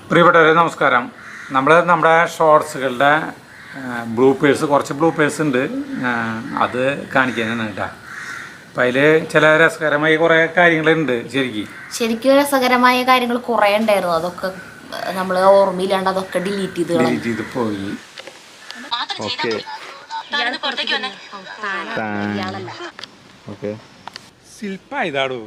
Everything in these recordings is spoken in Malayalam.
പ്രിയപ്പെട്ടവരെ നമസ്കാരം. നമ്മുടെ ഷോർട്സുകളുടെ ബ്ലൂപ്പേഴ്സ് കുറച്ച് ബ്ലൂപ്പേഴ്സ് ഉണ്ട്, അത് കാണിക്കാനാണ് കേട്ടോ. അപ്പം അതിൽ ചില രസകരമായ കുറേ കാര്യങ്ങളുണ്ട്. ശരിക്കും രസകരമായ കാര്യങ്ങൾ കുറേ ഉണ്ടായിരുന്നു. അതൊക്കെ നമ്മൾ ഓർമ്മയില്ലാണ്ട് അതൊക്കെ ഡിലീറ്റ് ചെയ്ത് പോയി. ശില്പ ഇതാടോ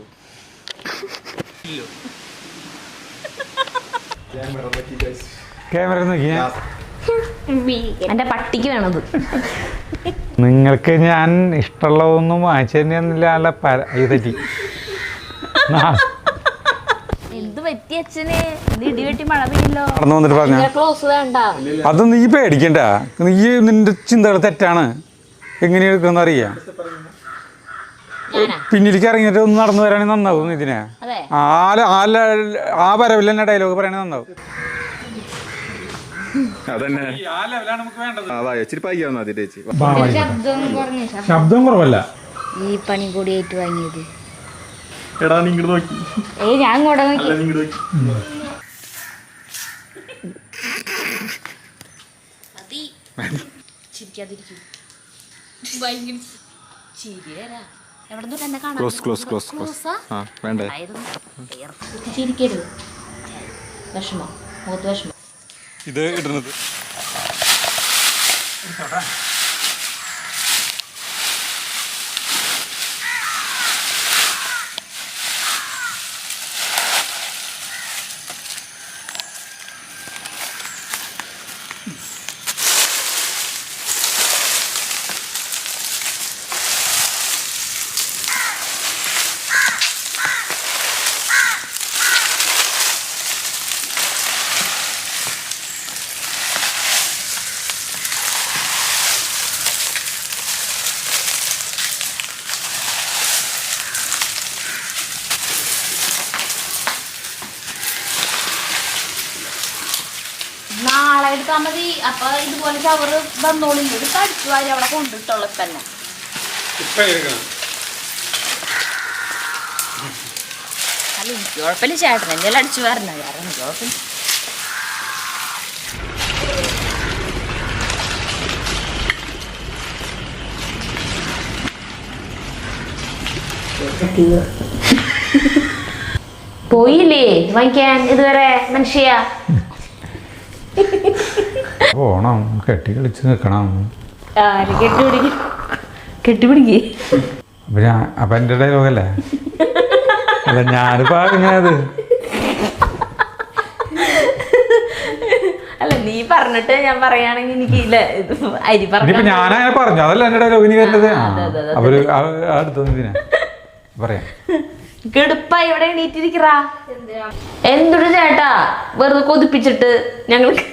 ക്യാമറ നോക്കിയാ എന്റെ പട്ടിക്ക് വേണത്. നിങ്ങൾക്ക് ഞാൻ ഇഷ്ടമുള്ളതൊന്നും വാങ്ങിച്ചു തന്നെയൊന്നുമില്ല. തെറ്റി എന്ത് പറ്റി അച്ഛന്? ഇടിവെട്ടി മഴ പെയ്യല്ലോ. നടന്നു വന്നിട്ട് പറഞ്ഞ ക്ലോസ് വേണ്ട. അത് നീ പേടിക്കണ്ട. നീ നിന്റെ ചിന്തകൾ തെറ്റാണ്. എങ്ങനെ എടുക്കുന്ന അറിയാം. പിന്നിലേക്ക് ഇറങ്ങിയിട്ട് ഒന്ന് നടന്നു വരാണെങ്കിൽ നന്നാവും. ഇതിനെ ആ വരവിൽ തന്നെ ഡയലോഗ് പറയണേ നന്നാവും. ശബ്ദം കുറവല്ല, ഈ പണി കൂടിയായിട്ട് വാങ്ങിയത്. ഞാൻ ചിരിക്കരുത്. വിഷമം, മുഖത്ത് വിഷമം. ഇത് ഇടുന്നത് നാളെ എടുത്താൽ മതി. അപ്പൊ ഇതുപോലെ ചവറ് വന്നോളില്ല. ഇത് കടിച്ചു വാരി അവിടെ കൊണ്ടിട്ടുള്ള തന്നെ. അല്ല, എനിക്ക് കുഴപ്പമില്ല. ചേട്ടൻ എന്നെല്ലാം അടിച്ചു വരണ കാരണം എനിക്ക് കുഴപ്പമില്ല. പോയില്ലേ വാങ്ങിക്കാൻ ഇതുവരെ മനുഷ്യ? പോണം, കെട്ടി കളിച്ച് നിൽക്കണം. കെട്ടിപ്പിടിക്കേ. അപ്പൊ എന്റെ ഡയലോഗല്ലേ? അല്ല, ഞാനിപ്പോ ഇങ്ങനെ അല്ല, നീ പറഞ്ഞിട്ട് ഞാൻ പറയാണെങ്കിൽ എനിക്ക് അരി പറഞ്ഞു. ഞാനങ്ങനെ പറഞ്ഞു, അതല്ല എന്റെ ഡയലോഗ്. ഇനി കണ്ടത് അവര് അടുത്തൊന്നിനാ പറയാം. കെടുപ്പ ഇവിടെ എണീറ്റിരിക്കറാ. എന്തൊരു ചേട്ടാ, വെറുതെ കൊതിപ്പിച്ചിട്ട് ഞങ്ങൾക്ക്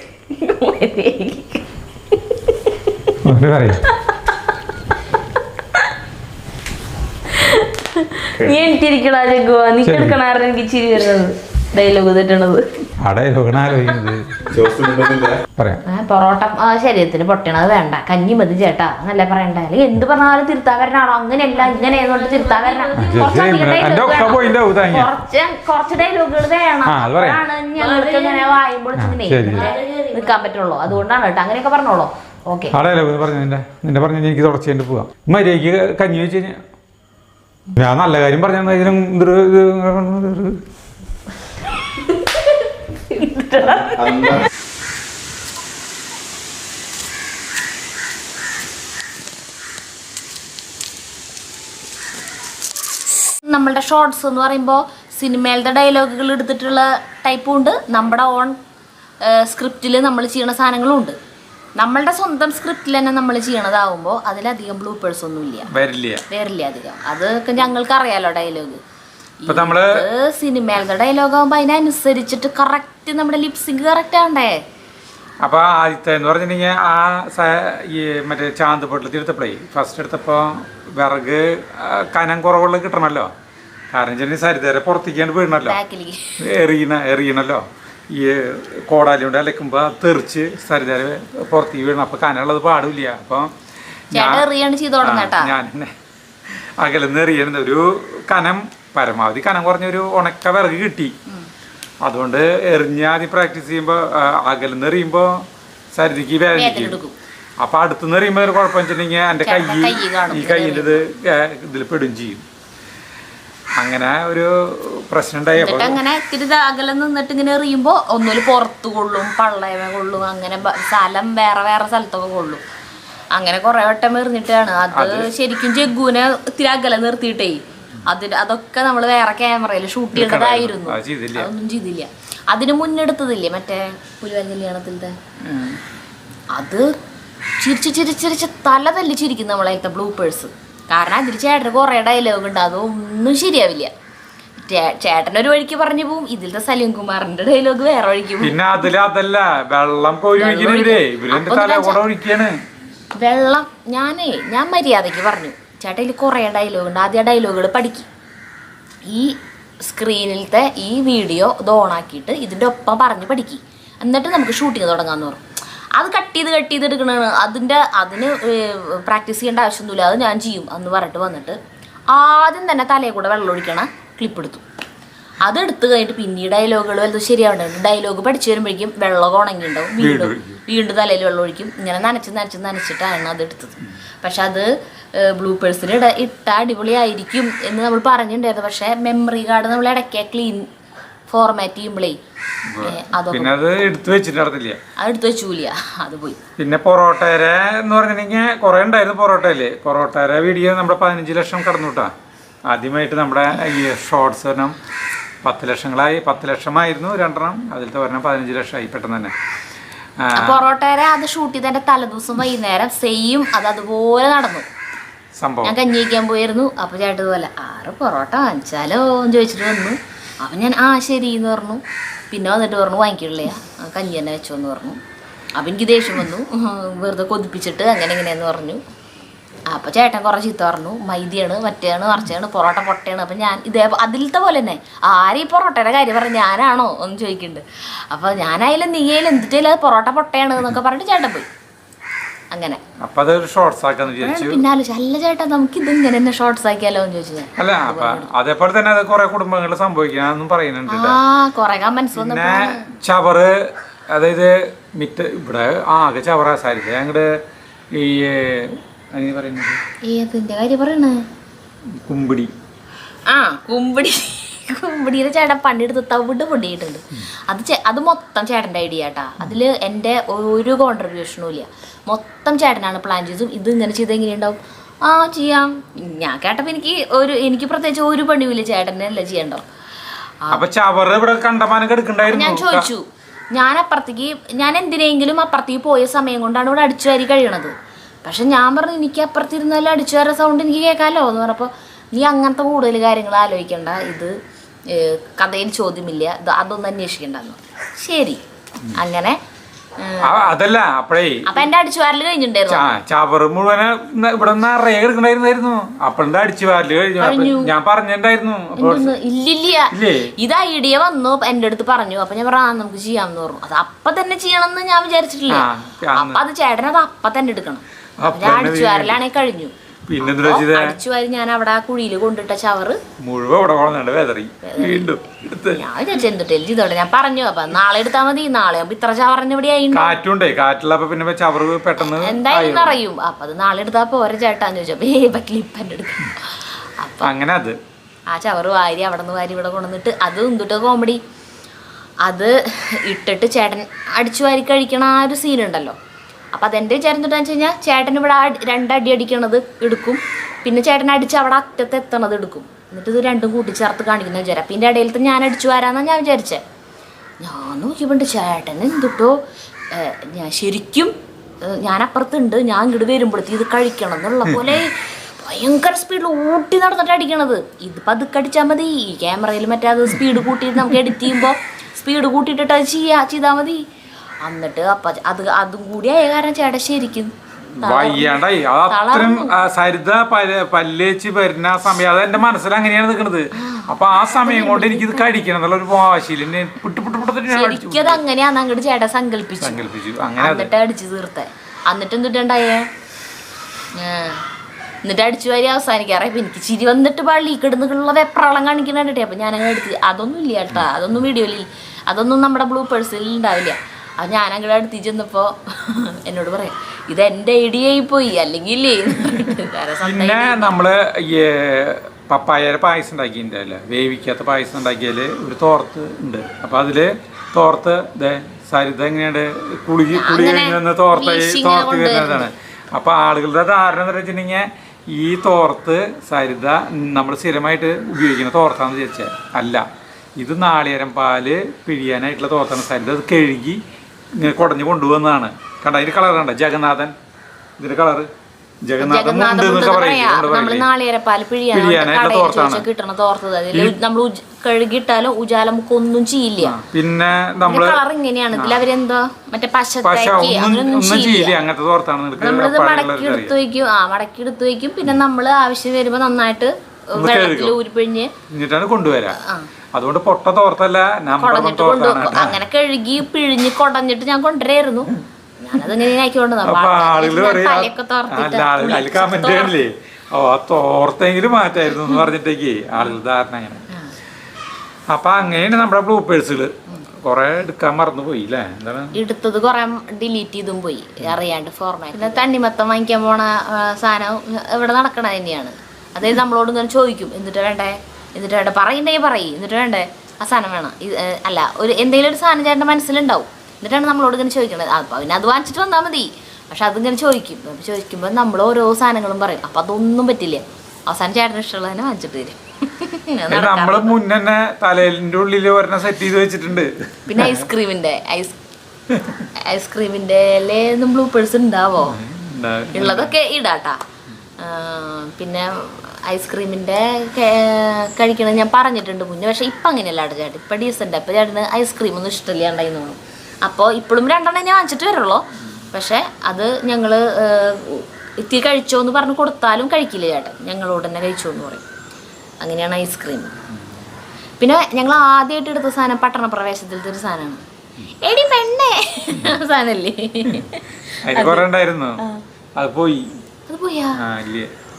നീ എണീറ്റിരിക്കടാ ജഗ്ഗുവാ. നീ കിടക്കണായിരുന്നു എനിക്ക് ചിരി വരുന്നത്. ഡയലോഗ് തെറ്റണത്. പൊറോട്ട ശരീരത്തിന് പൊട്ടണത് വേണ്ട, കഞ്ഞി മതി ചേട്ടാ എന്നല്ലേ പറയണ്ട. അല്ലെങ്കിൽ എന്ത് പറഞ്ഞാലും തിരുത്താൻ വരണാണോ? അങ്ങനെയല്ല, ഇങ്ങനെ തിരുത്താൻ വരണം. കുറച്ച് ഡയലോഗുകൾ വേണം. അപ്പോഴാണ് ഞങ്ങൾക്ക് ഇങ്ങനെ വായുമ്പോൾ നിൽക്കാൻ പറ്റുള്ളൂ. അതുകൊണ്ടാണ് കേട്ടോ അങ്ങനെയൊക്കെ പറഞ്ഞോളൂ. ഓക്കെ, നിന്റെ പറഞ്ഞ എനിക്ക് തുടച്ചിട്ട് പോവാം. മര്യാദക്ക് കഞ്ഞി വെച്ച് കഴിഞ്ഞാൽ ഞാൻ നല്ല കാര്യം പറഞ്ഞു. നമ്മളുടെ ഷോർട്സ് എന്ന് പറയുമ്പോൾ സിനിമയിലത്തെ ഡയലോഗുകൾ എടുത്തിട്ടുള്ള ടൈപ്പും ഉണ്ട്, നമ്മുടെ ഓൺ സ്ക്രിപ്റ്റിൽ നമ്മൾ ചെയ്യണ സാധനങ്ങളും ഉണ്ട്. നമ്മളുടെ സ്വന്തം സ്ക്രിപ്റ്റിൽ തന്നെ നമ്മൾ ചെയ്യണതാവുമ്പോൾ അതിലധികം ബ്ലൂപ്പേഴ്സ് ഒന്നും വരില്ല അധികം. അതൊക്കെ ഞങ്ങൾക്ക് അറിയാലോ ഡയലോഗ്. സിനിമയിലത്തെ ഡയലോഗ് ആകുമ്പോൾ അതിനനുസരിച്ചിട്ട് കറക്റ്റ് നമ്മുടെ ലിപ്സിങ് കറക്റ്റ് ആണ്ടേ. അപ്പൊ ആദ്യത്തെ എന്ന് പറഞ്ഞിട്ടുണ്ടെങ്കിൽ ഈ മറ്റേ ചാന്ത് പൊട്ടിൽ എടുത്തപ്പോഴേ ഫസ്റ്റ് എടുത്തപ്പോ വിറക് കനം കുറവുള്ള കിട്ടണമല്ലോ. കാരണം വെച്ചാൽ സരിതരെ പുറത്തേക്കാണ്ട് വീണല്ലോ, എറിയണല്ലോ. ഈ കോടാലി കൊണ്ട് അലക്കുമ്പോ തെറിച്ച് സരിതരെ പുറത്തേക്ക് വീണ. അപ്പൊ കനമുള്ളത് പാടില്ല. അപ്പൊ ഞാൻ അകലെന്ന് എറിയണത് ഒരു കനം, പരമാവധി കനം കുറഞ്ഞൊരു ഉണക്ക വിറക് കിട്ടി. അതുകൊണ്ട് ആദ്യം പ്രാക്ടീസ് ചെയ്യുമ്പോൾ അകലെന്ന് എറിയുമ്പോൾ സരിതിക്ക് വേദനിക്കും. അപ്പൊ അടുത്തുനിന്ന് എറിയുമ്പോൾ ഒരു കുഴപ്പം വെച്ചിട്ടുണ്ടെങ്കിൽ എൻ്റെ ഈ കയ്യിൻ്റെ ഇതിൽ പെടും ചെയ്യും. അങ്ങനെ ഒരു പ്രശ്നം ഉണ്ടായി. അങ്ങനെ ഇത്തിരി അകലെ നിന്നിട്ട് ഇങ്ങനെ എറിയുമ്പോൾ ഒന്നുമില്ല പുറത്ത് കൊള്ളും, പള്ളയമ കൊള്ളും, അങ്ങനെ സ്ഥലം വേറെ വേറെ സ്ഥലത്തൊക്കെ കൊള്ളും. അങ്ങനെ കുറെ വട്ടം എറിഞ്ഞിട്ടാണ് അത് ശരിക്കും ജഗ്ഗുവിനെ ഇത്തിരി അകലെ നിർത്തിയിട്ടേ അതൊക്കെ നമ്മൾ വേറെ ക്യാമറയിൽ ഷൂട്ട് ചെയ്യേണ്ടതായിരുന്നു. അതൊന്നും ചെയ്തില്ല. അതിന് മുന്നെടുത്തതില്ലേ മറ്റേ പുലിവാൽ കല്യാണത്തിലത്തെ, അത് ചിരിച്ച് തല തല്ലി ചിരിക്കും നമ്മളത്തെ ബ്ലൂപ്പേഴ്സ്. കാരണം അതിൽ ചേട്ടന് കുറേ ഡയലോഗ് ഉണ്ട്, അതൊന്നും ശരിയാവില്ല. ചേട്ടനൊരു വഴിക്ക് പറഞ്ഞു പോവും, ഇതിലത്തെ സലീം കുമാറിന്റെ ഡയലോഗ് വേറെ വഴിക്ക് പോകും. പിന്നെ അതല്ല വെള്ളം വെള്ളം ഞാൻ മര്യാദയ്ക്ക് പറഞ്ഞു, ചേട്ടാ ഇതിൽ കുറേ ഡയലോഗ് ഉണ്ട്, ആദ്യം ആ ഡയലോഗുകൾ പഠിക്കും. ഈ സ്ക്രീനിലത്തെ ഈ വീഡിയോ ഇത് ഓണാക്കിയിട്ട് ഇതിൻ്റെ ഒപ്പം പറഞ്ഞ് പഠിക്കും, എന്നിട്ട് നമുക്ക് ഷൂട്ടിങ് തുടങ്ങാമെന്ന് പറഞ്ഞു. അത് കട്ട് ചെയ്ത് എടുക്കണതാണ്. അതിന് പ്രാക്ടീസ് ചെയ്യേണ്ട ആവശ്യമൊന്നുമില്ല, അത് ഞാൻ ചെയ്യും എന്ന് പറഞ്ഞിട്ട് വന്നിട്ട് ആദ്യം തന്നെ തലയിൽ കൂടെ വെള്ളം ഒഴിക്കണ ക്ലിപ്പ് എടുത്തു. അതെടുത്ത് കഴിഞ്ഞിട്ട് പിന്നെ ഡയലോഗുകൾ വലുത് ശരിയാവുന്നുണ്ട്. ഡയലോഗ് പഠിച്ചു വരുമ്പോഴേക്കും വെള്ളം ഉണങ്ങിയിട്ടുണ്ടാവും, വീണ്ടും തലയിൽ വെള്ളം ഒഴിക്കും. ഇങ്ങനെ നനച്ചിട്ടാണ് അത് എടുത്തത്. പക്ഷെ അത് ബ്ലൂപ്പേഴ്സിൽ ഇട്ട അടിപൊളിയായിരിക്കും എന്ന് നമ്മൾ പറഞ്ഞിട്ടുണ്ടായിരുന്നു. പക്ഷെ മെമ്മറി കാർഡ് നമ്മൾ ഇടയ്ക്ക് ക്ലീൻ ഫോർമാറ്റ് ചെയ്യുമ്പോഴേ അത് എടുത്തു വെച്ചിട്ടില്ല, അത് എടുത്തു വെച്ചൂല, അത് പോയി. പിന്നെ പൊറോട്ടരെ എന്ന് പറഞ്ഞിട്ടുണ്ടെങ്കിൽ കുറെ ഉണ്ടായിരുന്നു. പൊറോട്ടരെ വീഡിയോ നമ്മുടെ 15 ലക്ഷം കടന്നുട്ടാ. ആദ്യമായിട്ട് നമ്മുടെ ഈ ഷോർട്സ് ഒരെണ്ണം 10 ലക്ഷമായിരുന്നു രണ്ടെണ്ണം, അതിലത്തെ ഒരെണ്ണം 15 ലക്ഷമായി പെട്ടെന്ന് തന്നെ. പൊറോട്ടരെ അത് ഷൂട്ട് ചെയ്തതിന്റെ തലേദിവസം വൈകുന്നേരം സെയിം അതുപോലെ നടന്നു സംഭവം. ഞാൻ കഞ്ഞി വയ്ക്കാൻ പോയിരുന്നു. അപ്പൊ ചേട്ടൻ പോലെ 6 പൊറോട്ട വാങ്ങിച്ചാലോ എന്ന് ചോദിച്ചിട്ട് വന്നു. അപ്പം ഞാൻ ശരി എന്ന് പറഞ്ഞു. പിന്നെ വന്നിട്ട് പറഞ്ഞു വാങ്ങിക്കില്ലേ, കഞ്ഞി തന്നെ വെച്ചോ എന്ന് പറഞ്ഞു. അപ്പം എനിക്ക് ദേഷ്യം വന്നു, വെറുതെ കൊതിപ്പിച്ചിട്ട് അങ്ങനെ ഇങ്ങനെയെന്ന് പറഞ്ഞു. അപ്പോൾ ചേട്ടൻ കുറേ ചീത്ത പറഞ്ഞു, മൈദയാണ്, മറ്റേയാണ്, മറിച്ചാണ്, പൊറോട്ട പൊട്ടയാണ്. അപ്പം ഞാൻ അതിലത്തെ പോലെ തന്നെ ആരും ഈ പൊറോട്ടയുടെ കാര്യം പറഞ്ഞു ഞാനാണോ എന്ന് ചോദിക്കുന്നുണ്ട്. അപ്പോൾ ഞാനായാലും നീയായാലും എന്തിട്ടില്ല പൊറോട്ട പൊട്ടയാണ് എന്നൊക്കെ പറഞ്ഞിട്ട് ചേട്ടൻ പോയി. അങ്ങനെ പിന്നാലും അല്ല ചേട്ടാ നമുക്ക് ഇത് ഇങ്ങനെ തന്നെ ഷോർട്സ് ആക്കിയാലോ എന്ന് ചോദിച്ചു. അല്ല അതേപോലെ തന്നെ അത് കുറെ കുടുംബങ്ങളിൽ സംഭവിക്കാന്നും പറയുന്നുണ്ട്. കുറെ കമന്റ്സ് വന്നു. ചവറ്, അതായത് മിറ്റ് ഇവിടെ ആകെ ചവറ സാരില്ല ഞങ്ങടെ ഈ പറയുന്നത് ഏതിന്റെ കാര്യം പറയണേ, കുമ്പിടി. കുമ്പിടിയുടെ ചേട്ടൻ പണിയെടുത്ത് തവിട് പൊടിയിട്ടുണ്ട്. അത് മൊത്തം ചേട്ടൻ്റെ ഐഡിയ കേട്ടാ. അതിൽ എൻ്റെ ഒരു കോൺട്രിബ്യൂഷനും ഇല്ല, മൊത്തം ചേട്ടനാണ് പ്ലാൻ ചെയ്തു. ഇത് ഇങ്ങനെ ചെയ്ത് എങ്ങനെയുണ്ടാവും, ചെയ്യാം. ഞാൻ കേട്ടപ്പോൾ എനിക്ക് പ്രത്യേകിച്ച് ഒരു പണിയുമില്ല, ചേട്ടനല്ലേ ചെയ്യണ്ടോ. ഞാൻ ചോദിച്ചു, ഞാൻ എന്തിനെങ്കിലും അപ്പുറത്തേക്ക് പോയ സമയം കൊണ്ടാണ് ഇവിടെ അടിച്ചു വാരി കഴിയണത്. പക്ഷെ ഞാൻ പറഞ്ഞു എനിക്ക് അപ്പുറത്തിരുന്നാലും അടിച്ചു വാര സൗണ്ട് എനിക്ക് കേൾക്കാമല്ലോ എന്ന് പറഞ്ഞപ്പോൾ നീ അങ്ങനത്തെ കൂടുതൽ കാര്യങ്ങൾ ആലോചിക്കണ്ട, ഇത് കഥയിൽ ചോദ്യമില്ല, അതൊന്നും അന്വേഷിക്കണ്ടെന്ന്. ശരി, അങ്ങനെ അതല്ല അപ്പഴേ അപ്പൊ എന്റെ അടിച്ചുവാരല് കഴിഞ്ഞിട്ടുണ്ടായിരുന്നു. ചവറ് മുഴുവൻ ഇവിടെ നിറയെ കിടക്കണ്ടായിരുന്നു. അപ്പഴത്തെ അടിച്ചുവാരല് കഴിഞ്ഞു ഞാൻ പറഞ്ഞിട്ടുണ്ടായിരുന്നു. ഇല്ലില്ല, ഇത് ഐഡിയ വന്നു എന്റെ അടുത്ത് പറഞ്ഞു. അപ്പൊ ഞാൻ പറഞ്ഞു നമുക്ക് ചെയ്യാമെന്ന് പറഞ്ഞു. അത് അപ്പൊ തന്നെ ചെയ്യണമെന്ന് ഞാൻ വിചാരിച്ചിട്ടില്ല. അപ്പൊ അത് ചേട്ടനത് അപ്പൊ തന്നെ എടുക്കണം. അടിച്ചുവാരലാണെങ്കിൽ കഴിഞ്ഞു. അടിച്ചുവാരി ഞാൻ അവിടെ ആ കുഴിയിൽ കൊണ്ടിട്ട ചവറ് മുഴുവൻ ഞാൻ വിചാരിച്ചു എന്തിട്ടേലും ചെയ്തോട്ടെ. ഞാൻ പറഞ്ഞു അപ്പൊ നാളെ എടുത്താൽ മതി, നാളെ ആകുമ്പോ ഇത്ര ചവറിന് ഇവിടെ എന്തായാലും അറിയും. അപ്പൊ അത് നാളെ എടുത്താ പോരെ ചേട്ടാന്ന് ചോദിച്ചപ്പോ ക്ലിപ്പൻ്റെ എടുക്കണം. അപ്പൊ അങ്ങനെ അത് ആ ചവറ് വാരി അവിടെ നിന്ന് വാരി ഇവിടെ കൊണ്ടുവന്നിട്ട് അത് എന്തിട്ട് കോമഡി, അത് ഇട്ടിട്ട് ചേട്ടൻ അടിച്ചു വാരി കഴിക്കണ ആ ഒരു സീനുണ്ടല്ലോ. അപ്പം അതെൻ്റെ വിചാരിച്ചിട്ടാന്ന് വെച്ച് കഴിഞ്ഞാൽ ചേട്ടൻ ഇവിടെ 2 അടി അടിക്കണത് എടുക്കും, പിന്നെ ചേട്ടൻ അടിച്ച് അവിടെ അറ്റത്ത് എത്തണത് എടുക്കും, എന്നിട്ട് ഇത് രണ്ടും കൂട്ടിച്ചേർത്ത് കാണിക്കുന്ന വിചാരം. അപ്പം ഇതിൻ്റെ ഇടയിലത്തെ ഞാൻ അടിച്ചു വരാമെന്നാണ് ഞാൻ വിചാരിച്ചേ. ഞാൻ നോക്കിയപ്പോണ്ട് ചേട്ടൻ എന്തിട്ടോ ഞാൻ ശരിക്കും ഞാൻ അപ്പുറത്തുണ്ട്, ഞാൻ ഇങ്ങോട്ട് വരുമ്പോഴത്തേക്ക് ഇത് കഴിക്കണം എന്നുള്ള പോലെ ഭയങ്കര സ്പീഡിൽ ഊട്ടി നടന്നിട്ട് അടിക്കണത്. ഇതിപ്പോൾ അത് കടിച്ചാൽ മതി, ഈ ക്യാമറയിൽ മറ്റേ അത് സ്പീഡ് കൂട്ടിയിട്ട് നമുക്ക് എഡിറ്റ് ചെയ്യുമ്പോൾ സ്പീഡ് കൂട്ടിയിട്ടിട്ട് അത് ചെയ്താൽ മതി. എന്നിട്ട് അപ്പം അതും കൂടി ആയ കാരണം ചേട്ടൻ ശരിക്കും വയ്യാണ്ടായി. അത്രയും സരിത പല്ലേച്ച് വരുന്ന ആ സമയം അത് എന്റെ മനസ്സിൽ അങ്ങനെയാണ് നിൽക്കുന്നത്. അപ്പൊ ആ സമയം കൊണ്ട് എനിക്കിത് കഴിക്കണം എന്നുള്ള ഒരു വാശിയിൽ ശരിക്കും അങ്ങനെയാന്ന് അങ്ങോട്ട് ചേട്ടൻ സങ്കല്പിച്ചു. എന്നിട്ട് അടിച്ചു തീർത്തേ. എന്നിട്ട് എന്തിട്ടുണ്ടായേ, എന്നിട്ട് അടിച്ചു വാരി അവസാനിക്കാറേ. അപ്പം എനിക്ക് ചിരി വന്നിട്ട് പള്ളി കിടന്നുള്ള വെപ്രാളം കാണിക്കണേ. അപ്പം ഞാനങ്ങനെ എടുത്ത് അതൊന്നും ഇല്ല കേട്ടാ, അതൊന്നും വീഡിയോയിൽ അതൊന്നും നമ്മുടെ ബ്ലൂപ്പേഴ്സിൽ ഉണ്ടാവില്ല. അത് ഞാൻ അങ്ങോട്ട് അടുത്ത് ചെന്നപ്പോൾ എന്നോട് പറയാം ഇത് എൻ്റെ ഐഡിയ ആയി പോയി അല്ലെങ്കിൽ പിന്നെ നമ്മള് ഈ പപ്പായയുടെ പായസം ഉണ്ടാക്കിയിട്ടുണ്ടല്ലേ, വേവിക്കാത്ത പായസം ഉണ്ടാക്കിയാൽ ഒരു തോർത്ത് ഉണ്ട്. അപ്പം അതില് തോർത്ത് സരിത എങ്ങനെയുണ്ട് കുളി കഴിഞ്ഞ് തോർത്ത് വരുന്നതാണ്. അപ്പം ആളുകളുടെ ധാരണ എന്താ വെച്ചിട്ടുണ്ടെങ്കിൽ ഈ തോർത്ത് സരിത നമ്മൾ സ്ഥിരമായിട്ട് ഉപയോഗിക്കുന്ന തോർത്താന്ന് വിചാരിച്ചാൽ അല്ല, ഇത് നാളികേരം പാല് പിഴിയാനായിട്ടുള്ള തോർത്താണ്. സരിത അത് കഴുകി ഇങ്ങനെ കുടഞ്ഞ് കൊണ്ടുവന്നതാണ്. കണ്ട അതിന്റെ കളർ കണ്ട ജഗന്നാഥൻ, ഇതിന്റെ കളറ് ജഗന്നാഥൻ നാളികേരപ്പാല് കിട്ടണ തോർത്തത് നമ്മൾ കഴുകിയിട്ടാലും ഉജാലമുക്കൊന്നും ചെയ്യില്ല. പിന്നെ നമ്മള് കളർ ഇങ്ങനെയാണ്. ഇതിൽ അവരെന്താ മറ്റേ പശത്താക്കി അങ്ങനൊന്നും ചെയ്യില്ല. അങ്ങനത്തെ തോർത്താണ്. നമ്മളിത് മടക്കി എടുത്തു വയ്ക്കും. മടക്കി എടുത്തു വയ്ക്കും. പിന്നെ നമ്മള് ആവശ്യം വരുമ്പോ നന്നായിട്ട് വെള്ളത്തിൽ ഊരിപ്പിഴിഞ്ഞ് എന്നിട്ടാണ് കൊണ്ടുവരാ. അതുകൊണ്ട് പൊട്ട തോർത്തല്ല, കുടഞ്ഞിട്ട് കൊണ്ടുപോകും. അങ്ങനെ കഴുകി പിഴിഞ്ഞ് കുടഞ്ഞിട്ട് ഞാൻ കൊണ്ടുവരായിരുന്നു. ഞാനതിങ്ങനെ കമന്റല്ലേ ആ തോർത്തെങ്കിലും മാറ്റായിരുന്നു എന്ന് പറഞ്ഞിട്ടേക്ക് ആളുകൾ ധാരണ അങ്ങനെ. അപ്പൊ അങ്ങനെയാണ് നമ്മുടെ ബ്ലൂപ്പേഴ്സുകള്. കൊറേ എടുക്കാൻ മറന്നു പോയി അല്ലേ? എന്താണ് എടുത്തത് കൊറേ ഡിലീറ്റ് ചെയ്തും പോയി അറിയാണ്ട് ഫോർമാറ്റ്. പിന്നെ തണ്ണിമത്തം വാങ്ങിക്കാൻ പോണ സാധനം ഇവിടെ നടക്കണ തന്നെയാണ്. അതായത് നമ്മളോട് ഇങ്ങനെ ചോദിക്കും എന്നിട്ട് വേണ്ടേ പറയുന്നുണ്ടെങ്കിൽ പറയും എന്നിട്ട് വേണ്ടേ ആ സാധനം വേണം അല്ല ഒരു എന്തെങ്കിലും ഒരു സാധനം ചേട്ടൻ്റെ മനസ്സിലുണ്ടാവും. എന്നിട്ടാണ് നമ്മളോട് ഇങ്ങനെ ചോദിക്കണത്. അപ്പോൾ പിന്നെ അത് വാങ്ങിച്ചിട്ട് വന്നാൽ മതി. പക്ഷെ അതിങ്ങനെ ചോദിക്കുമ്പോൾ നമ്മൾ ഓരോ സാധനങ്ങളും പറയും. അപ്പം അതൊന്നും പറ്റില്ല. അവസാനം ചേട്ടന് ഇഷ്ടമുള്ളതിനെ വാങ്ങിച്ചിട്ട് തരും. നമ്മള് മുന്നേ തലയിലിന്റെ ഉള്ളിൽ ഒരെണ്ണം സെറ്റ് ചെയ്ത് വെച്ചിട്ടുണ്ട്. പിന്നെ ഐസ്ക്രീമിന്റെ ബ്ലൂപ്പേഴ്സ് ഉണ്ടാവോ? ഉള്ളതൊക്കെ ഇടാട്ടാ. പിന്നെ ഐസ്ക്രീമിൻ്റെ കഴിക്കണത് ഞാൻ പറഞ്ഞിട്ടുണ്ട് മുന്നേ. പക്ഷേ ഇപ്പം അങ്ങനെയല്ല ചേട്ടൻ. ഇപ്പം ഡീസൻ്റ്. അപ്പം ചേട്ടന് ഐസ്ക്രീമൊന്നും ഇഷ്ടമില്ലാണ്ടായി തോന്നും. അപ്പോൾ ഇപ്പോഴും 2 എണ്ണം ഞാൻ വാങ്ങിച്ചിട്ട് വരുള്ളൂ. പക്ഷേ അത് ഞങ്ങൾ ഇത്തിരി കഴിച്ചോ എന്ന് പറഞ്ഞ് കൊടുത്താലും കഴിക്കില്ല ചേട്ടൻ. ഞങ്ങളോട് തന്നെ കഴിച്ചോ എന്ന് പറയും. അങ്ങനെയാണ് ഐസ്ക്രീം. പിന്നെ ഞങ്ങൾ ആദ്യമായിട്ട് എടുത്ത സാധനം പട്ടണ പ്രവേശത്തിലത്തെ ഒരു സാധനമാണ്. എടി പെണ്ണേ സാധനല്ലേ അത് പോയാ?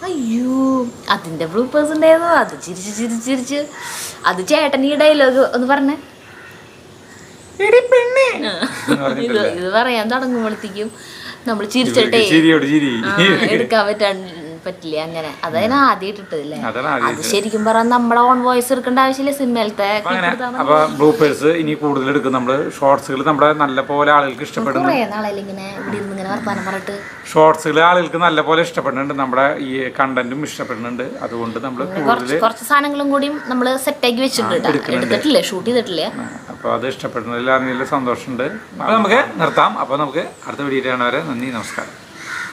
അയ്യോ അതിന്റെ ബ്ലൂപ്പേഴ്സ് ഉണ്ടായിരുന്നു. അത് ചിരിച്ച് അത് ചേട്ടൻ ഈ ഡയലോഗ് ഒന്ന് പറഞ്ഞേ. ഇത് പറയാൻ തുടങ്ങുമ്പോഴത്തേക്കും നമ്മൾ ചിരിച്ചിട്ടേ എടുക്കാൻ പറ്റില്ല. അങ്ങനെ അതായത് ആദ്യമായിട്ട് ഇട്ടതല്ലേ. അത് ശരിക്കും പറഞ്ഞാൽ നമ്മുടെ ഓൺ വോയിസ് എടുക്കേണ്ട ആവശ്യമില്ല. സിനിമയിലത്തെ ബ്ലൂപ്പേഴ്സ് ഇനി കൂടുതൽ എടുക്കും നമ്മള്. ഷോർട്സുകൾ നമ്മുടെ നല്ല പോലെ ആളുകൾക്ക് ഇഷ്ടപ്പെടുന്നു. ഷോർട്സുകൾ ആളുകൾക്ക് നല്ല പോലെ ഇഷ്ടപ്പെടുന്നുണ്ട്. നമ്മുടെ ഈ കണ്ടന്റും ഇഷ്ടപ്പെടുന്നുണ്ട്. അതുകൊണ്ട് നമ്മൾ കുറച്ച് സാധനങ്ങളും കൂടി നമ്മൾ സെറ്റാക്കി വെച്ചിട്ടുണ്ട്. ഷൂട്ട് ചെയ്തിട്ടില്ല. അപ്പൊ അത് ഇഷ്ടപ്പെടുന്നതിൽ അറിഞ്ഞതിൽ സന്തോഷമുണ്ട്. അപ്പൊ നമുക്ക് നിർത്താം. അപ്പൊ നമുക്ക് അടുത്ത വീഡിയോ കാണുന്നവരെ നന്ദി, നമസ്കാരം.